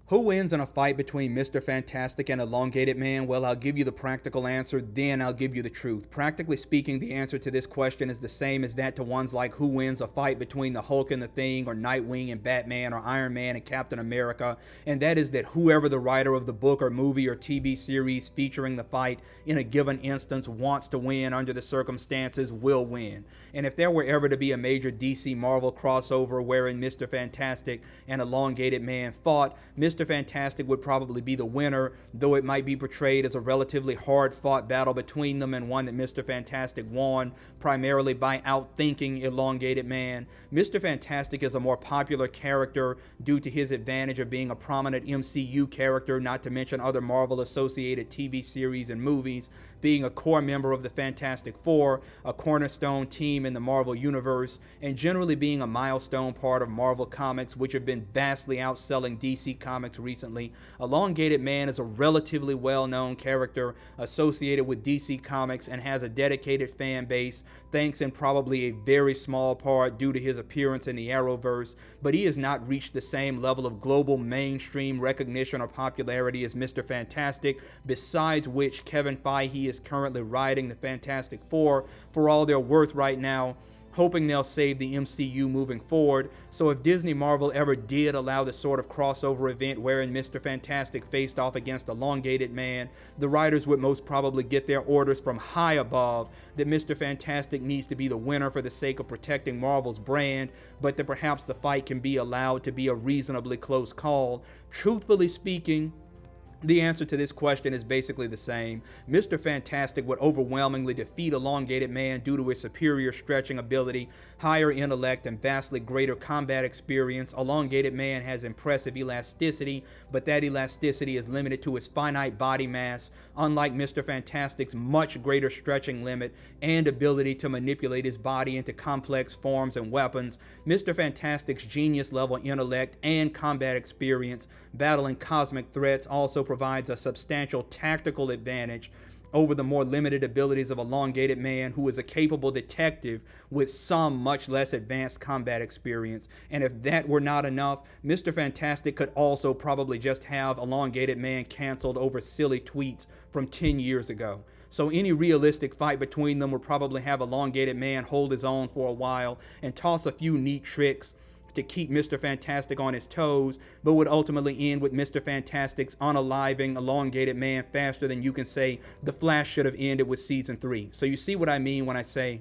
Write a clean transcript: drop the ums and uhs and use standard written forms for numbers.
Who wins in a fight between Mr. Fantastic and Elongated Man? Well, I'll give you the practical answer, then I'll give you the truth. Practically speaking, the answer to this question is the same as that to ones like who wins a fight between the Hulk and the Thing, or Nightwing and Batman, or Iron Man and Captain America, and that is that whoever the writer of the book or movie or TV series featuring the fight in a given instance wants to win under the circumstances will win. And if there were ever to be a major DC Marvel crossover wherein Mr. Fantastic and Elongated Man fought, Mr. Fantastic would probably be the winner, though it might be portrayed as a relatively hard-fought battle between them and one that Mr. Fantastic won primarily by outthinking Elongated Man. Mr. Fantastic is a more popular character due to his advantage of being a prominent MCU character, not to mention other Marvel-associated TV series and movies, being a core member of the Fantastic Four, a cornerstone team in the Marvel Universe, and generally being a milestone part of Marvel Comics, which have been vastly outselling DC Comics recently. Elongated Man is a relatively well-known character associated with DC Comics and has a dedicated fan base, thanks in probably a very small part due to his appearance in the Arrowverse, but he has not reached the same level of global mainstream recognition or popularity as Mr. Fantastic, besides which Kevin Feige is currently riding the Fantastic Four for all they're worth right now, hoping they'll save the MCU moving forward. So if Disney Marvel ever did allow the sort of crossover event wherein Mr. Fantastic faced off against Elongated Man, the writers would most probably get their orders from high above that Mr. Fantastic needs to be the winner for the sake of protecting Marvel's brand, but that perhaps the fight can be allowed to be a reasonably close call. Truthfully speaking, the answer to this question is basically the same. Mr. Fantastic would overwhelmingly defeat Elongated Man due to his superior stretching ability, higher intellect, and vastly greater combat experience. Elongated Man has impressive elasticity, but that elasticity is limited to his finite body mass, unlike Mr. Fantastic's much greater stretching limit and ability to manipulate his body into complex forms and weapons. Mr. Fantastic's genius-level intellect and combat experience battling cosmic threats also provides a substantial tactical advantage over the more limited abilities of Elongated Man, who is a capable detective with some much less advanced combat experience. And if that were not enough, Mr. Fantastic could also probably just have Elongated Man canceled over silly tweets from 10 years ago. So any realistic fight between them would probably have Elongated Man hold his own for a while and toss a few neat tricks to keep Mr. Fantastic on his toes, but would ultimately end with Mr. Fantastic's unaliving Elongated Man faster than you can say The Flash should have ended with season 3. So you see what I mean when I say